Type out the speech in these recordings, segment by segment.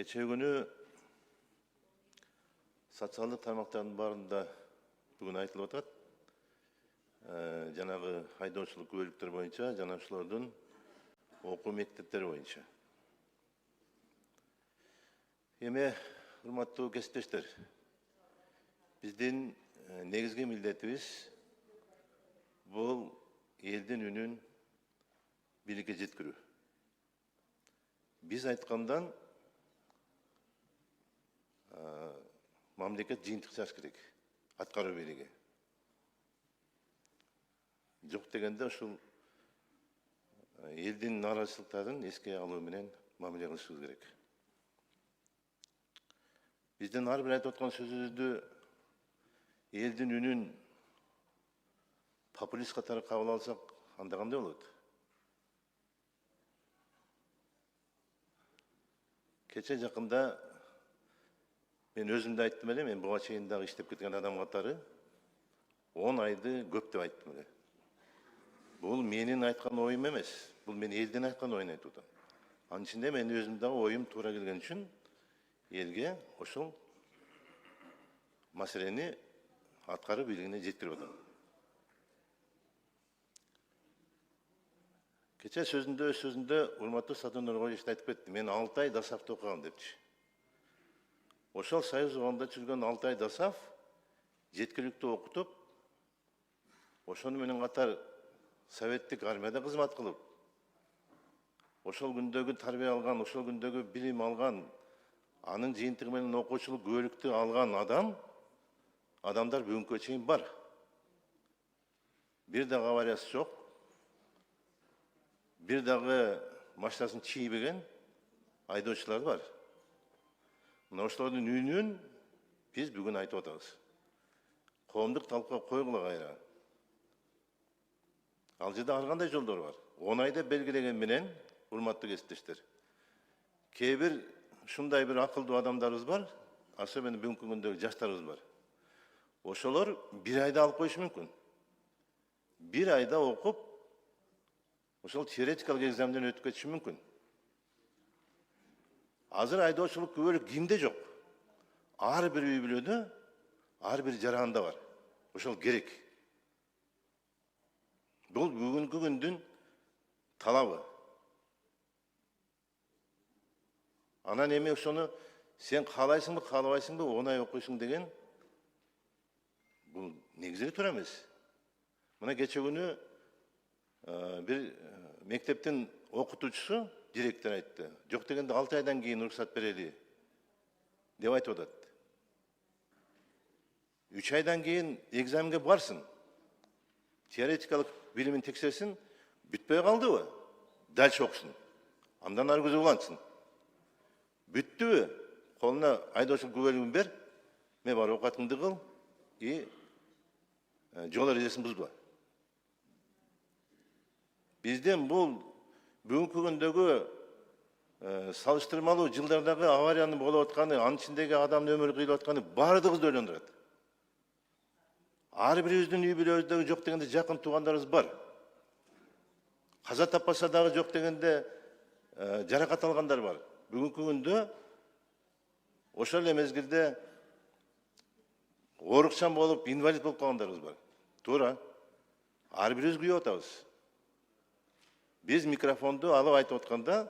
Keçе günü социалдык тармактардын баарында бүгүн айтылып атат. Жанагы айдоочулук күбөлүктөр боюнча жана ошолордун окуу мектептери боюнча. Эми урматтуу кесиптештер, биздин негизги милдетибиз бул элдин үнүн бийликке жеткирүү. Биз айткандан мамлекет жыйынтык жасаш керек, аткаруу бийлиги. Жок дегенде ушул элдин нааразычылыктарын эске алуу менен мамиле кылышыбыз керек. Биздин ар бир айтып аткан сөзүбүздү элдин үнүн популист катары кабыл алсак, анда кандай болот? Кече жакында мен өзүм да айттым эле, мен буга чейин дагы иштеп кеткен адам катары 10 айды көп деп айттым эле. Бул менин айткан оюм эмес, бул мен элдин айткан оюн айтып атам. Анын ичинде мен өзүм дагы оюм туура келген үчүн элге ошол маселени аткаруу бийлигине жеткирип атам. Кече сөзүндө урматтуу Садыр Нургалиев айтып кетти. Мен 6 ай Дасафты окугам депчи. Ошол Союз убагында жүргөн Алтай Дасаф жеткиликтүү окутуп, ошону менен катар советтик армияда кызмат кылып, ошол күндөгү тарбия алган, ошол күндөгү билим алган, анын жыйынтыгы менен окуучулук күбөлүктү алган адамдар бүгүнкү чейин бар. Бир дагы авариясы жок, бир дагы машинасын чийбеген айдоочулар бар. Мына ошолордун үнүн биз бүгүн айтып атабыз. Коомдук талкууга койгула кайра. Ал жерде ар кандай жолдор бар. 10 айда белгилеген менен, урматтуу кесиптештер. Кээ бир ушундай бир акылдуу адамдарыбыз бар, особенно бүгүнкү күндөгү жаштарыбыз бар. Ошолор 1 айда алып коюшу мүмкүн. 1 айда окуп, ошол теоретикалык экзаменден өтүп кетиши мүмкүн. Азыр айдоочулук күбөлүк кимде жок? Ар бир үй бүлөдө, ар бир жаранда бар. Ошол керек. Бул бүгүнкү күндүн талабы. Анан эми ошону сен каалайсыңбы, каалабайсыңбы, 10 ай окуйсуң деген бул негизи туура эмес. Мына кече күнү бир мектептин окутуучусу директор айтты. Жок дегенде 6 айдан кийин уруксат берели деп айтып атат. 3 айдан кийин экзаменге барсын. Теоретикалык билимин текшерсин, бүтпөй калдыбы? Дальше окусын. Андан ары көзү улантсын. Бүттүбү? Колуна айдоочулук күбөлүгүн бер, мен бар окуатыңды кыл и жол эрежесин бузба. Бизден бул бүгүнкү күндөгү салыштырмалуу жылдардагы авариянын болуп атканы, анын ичиндеги адамдын өмүрү кыйылып атканы бардыгыбызды ойлондурат. Ар бирибиздин үй бүлөбүздөгү жок дегенде жакын туугандарыбыз бар. Каза таппаса дагы жок дегенде жаракат алгандар бар. Бүгүнкү күндө ошол эле мезгилде оорукчан болуп, инвалид болуп калгандарыбыз бар. Туура. Ар бирибиз күйүп атабыз. Биз микрофонду алып айтып атканда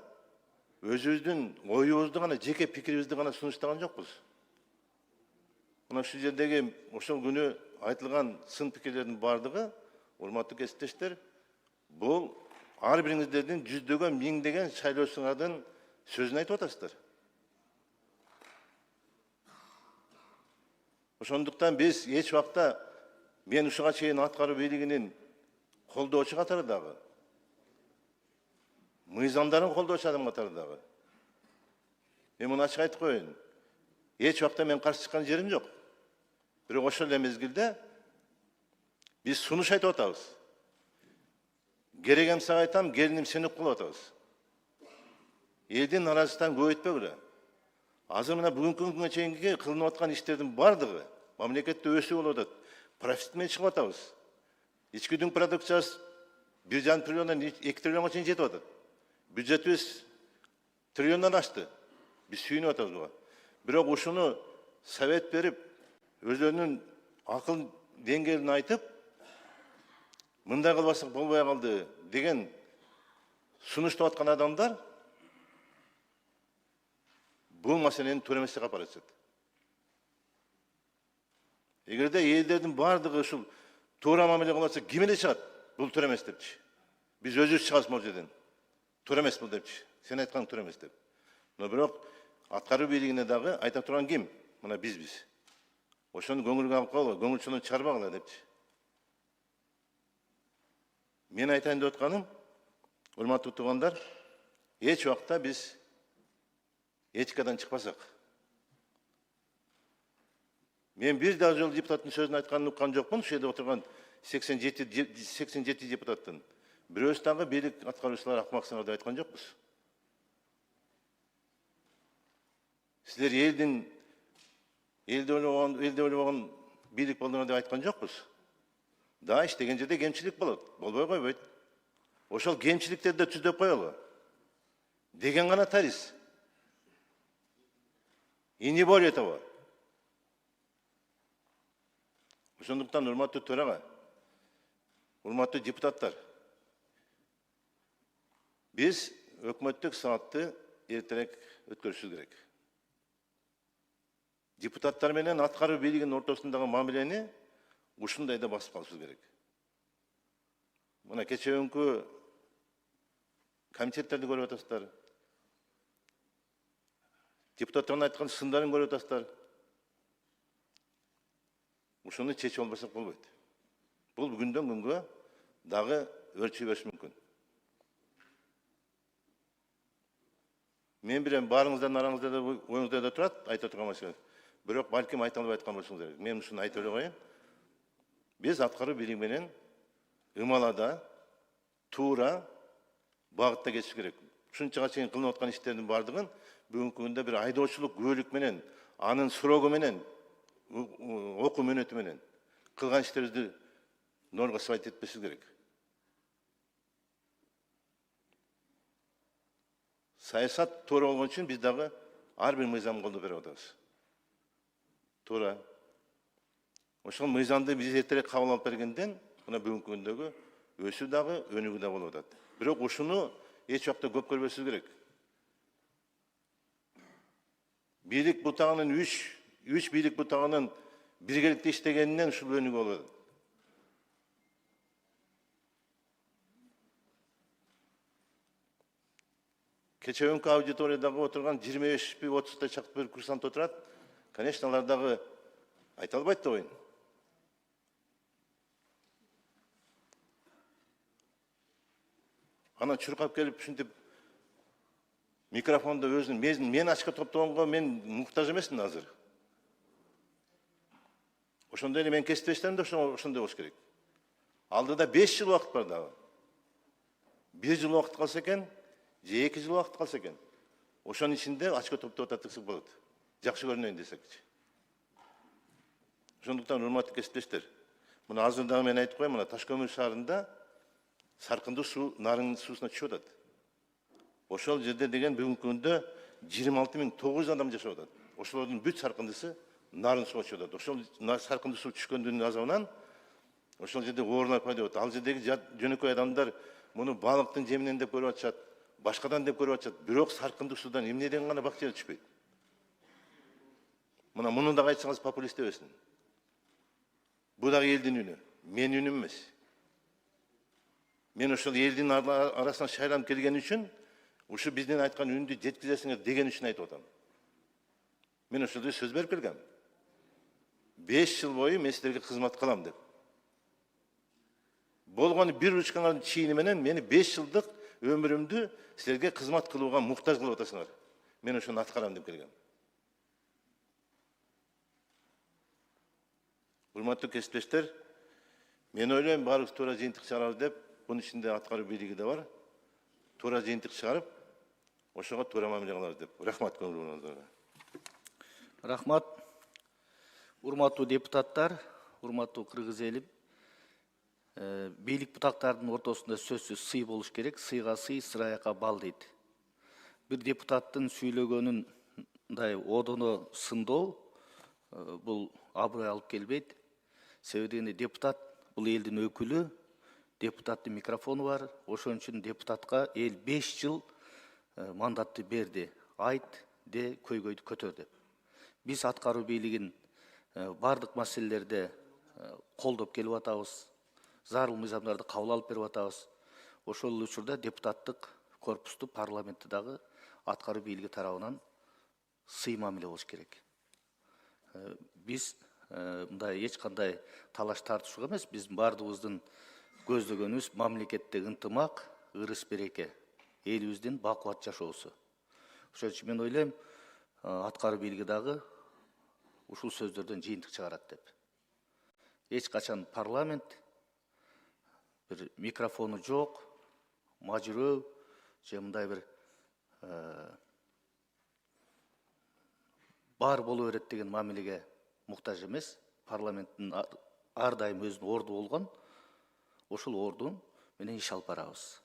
өзүбүздүн оюбузду гана, жеке пикирибизди гана сунуштаган жокпуз. Мына ушул жердеги ошол күнү айтылган сын пикирлердин бардыгы, урматтуу кесиптештер, бул ар бириңиздердин жүздөгөн, миңдеген шайлоочулардын сөзүн айтып атасыздар. Ошондуктан биз эч убакта мен ушуга чейин аткаруу бийлигинин колдоочу катары дагы, мыйзамдарын колдоочу адам катары дагы. Мен муну ачык айтып коеюн. Эч убакта мен каршы чыккан жерим жок. Бирок ошол эле мезгилде биз сунуш айтып атабыз. Керек эмсак айтам, келиним сен уккулап атабыз. Элдин нааразычылыктан көбөйтпөгүлө. Азыр мына бүгүнкү күнгө чейинки кылынып аткан иштердин бардыгы мамлекетте өсүү болуп атат. Профит менен чыгып атабыз. Ички дүң продукциясы 1,5 триллиондан 2 триллионго чейин жетип атат. Бюджетибиз триллиондан ашты. Biz sүйініп атабыз буга. Бирок ушуну совет берип, өзлөрүнүн акыл деңгээлин айтып, мындай кылбасак болбой калды деген сунуштап аткан адамдар бул маселени туура эмес жакка апарып жатат. Эгерде элдердин бардыгы ушул туура мамиле кылып атса, ким эле чыгат? Бул туура эмес депчи. Биз өзүбүз чыгабыз могул жерден. Туура эмес бул депчи. Сен айтканың туура эмес деп. Но бирок аткаруу бийлигине дагы айта турган ким? Мына бизбиз. Ошону көңүлгө алып калгыла, көңүлчөнү чарбагыла депчи. Мен айтайын деп атканым, урматтуу туугандар, эч убакта биз этикадан чыкпасак. Мен бир да жолу депутаттын сөзүн айтканын уккан жокмун. Ушул жерде отурган 87 депутаттын бирөөсү дагы бийлик аткаруучулар акмаксыңар деп айткан жокпуз. Силер элди ойлобогон бийлик болдуңар деп айткан жокпуз. Да, иштеген жерде кемчилик болот, болбой койбойт. Ошол кемчиликтерди түздөп коелу деген гана тарис. И не более того. Ошондуктан урматтуу төрага, урматтуу депутаттар, биз өкмөттүк саатты эртерээк өткөрүшүбүз керек. Депутаттар менен аткаруу бийлигинин ортосундагы мамилени ушундайда басып калышыбыз керек. Мына кечеөнкү комитеттерди көрүп атасыздар. Депутаттардын айткан сындарын көрүп атасыздар. Ушуну чечип албасак болбойт. Бул бүгүндөн күнгө дагы өрчүй бериши мүмкүн. Мен билем баарыңыздын араңызда да оюңузда да турат, айта турган маселе. Бирок балким айта албай аткан болушуңуз керек. Мен ушуну айтып эле коеюн. Биз аткаруу бийлиги менен ымалада туура багытта кетиш керек. Ушунчага чейин кылынып аткан иштердин бардыгын бүгүнкү күндө бир айдоочулук күбөлүк менен, анын сурогу менен, окуу мөөнөтү менен кылган иштерибизди нолго сводить этпешибиз керек. Саясат туура болгон үчүн биз дагы ар бир мыйзам колдоп берип атабыз. Туура. Ошол мыйзамды биз эртерээк кабыл алып бергенден мына бүгүнкү күндөгү өсүү дагы, өнүгүү да болуп атат. Бирок ушуну эч убакта көп көрбөшүбүз керек. Бийлик бутагынын үч бийлик бутагынын биргеликте иштегенинен ушул өнүгүү болуп атат. Кечеөнкү аудиториядагы отурган 25-30 чакты бир курсант отурат. Конечно, алар дагы айта албайт да оюн. Ана чуркап келип ушинтип микрофонду өзүнүн мен ачка топтогонго мен муктаж эмесмин азыр. Ошондой эле мен кесиптештерим да ошондой болуш керек. Алдыда 5 жыл убакыт бар дагы. 1 жыл убакыт калса экен, же 2 жыл убакыт калса экен. Ошонун ичинде ачка топтоп атсак болот. Жакшы көрүнөйүн десекчи. Ошондуктан урматтуу кесиптештер, мына азыр дагы мен айтып коеюн, мына Ташкөмүр шаарында саркындуу суу нарынгын суусуна түшүп атат. Ошол жерде деген бүгүнкү күндө 26.900 адам жашап атат. Ошолордун бүт саркындысы нарын суга түшүп атат. Ошол саркындуу суу түшкөндүгүнүн азабынан ошол жерде оорулар пайда болот. Ал жердеги жөнөкөй адамдар муну балыктын жеминен деп көрүп атышат, башкадан деп көрүп атышат. Бирок саркындуу суудан эмнеден гана бактерия түшпөйт. Муну дагы айтсаңыз популист дебесин. Бул дагы элдин үнү, менин үнүм эмес. Мен ошол элдин арасына шайланып келген үчүн, ушу биздин айткан үндү жеткизесиңер деген үчүн айтып атам. Мен ошол жерде сөз берип келгем. 5 жыл бою мен силерге кызмат кылам деп. Болгону бир ручкаңардын чийини менен мени 5 жылдык өмүрүмдү силерге кызмат кылууга муктаж кылып атасыңар. Мен ошону аткарам деп келгем. Урматтуу кесиптештер, мен ойлойм баарыбыз туура жыйынтык чыгарабыз деп, бунун ичинде аткаруу бийлиги да бар. Туура жыйынтык чыгарып, ошого туура мамиле кылабыз деп. Рахмат көңүлүңүзгө. Рахмат. Урматтуу депутаттар, урматтуу кыргыз элим. Бийлик бутактардын ортосунда сөзсүз сый болуш керек. Сыйга сый, сыраяка бал дейт. Бир депутаттын сүйлөгөнүн мындай одоно сындоо бул аброй алып келбейт. Себеби депутат бул элдин өкүлү, депутаттын микрофону бар. Ошон үчүн депутатка эл 5 жыл мандатты берди. Айт де көйгөйдү көтөр деп. Биз аткаруу бийлигин бардык маселелерде колдоп келип атабыз. Зарыл мыйзамдарды кабыл алып берип атабыз. Ошол учурда депутаттык корпусту парламентти дагы аткаруу бийлиги тарабынан сый мамиле болуш керек. Биз мындай эч кандай талаш тартышууга эмес, биздин бардыгыбыздын көздөгөнүбүз мамлекетте ынтымак, ырыс береке, элибиздин бакубат жашоосу. Ошон үчүн мен ойлойм, аткаруу бийлиги дагы ушул сөздөрдөн жыйынтык чыгарат деп. Эч качан парламент бир микрофону жок, мажырөө же мындай бир бар боло берет деген мамилеге муктаж эмес. Парламенттин ар дайым өзүнүн орду болгон, ошол ордун менен иш алып барабыз.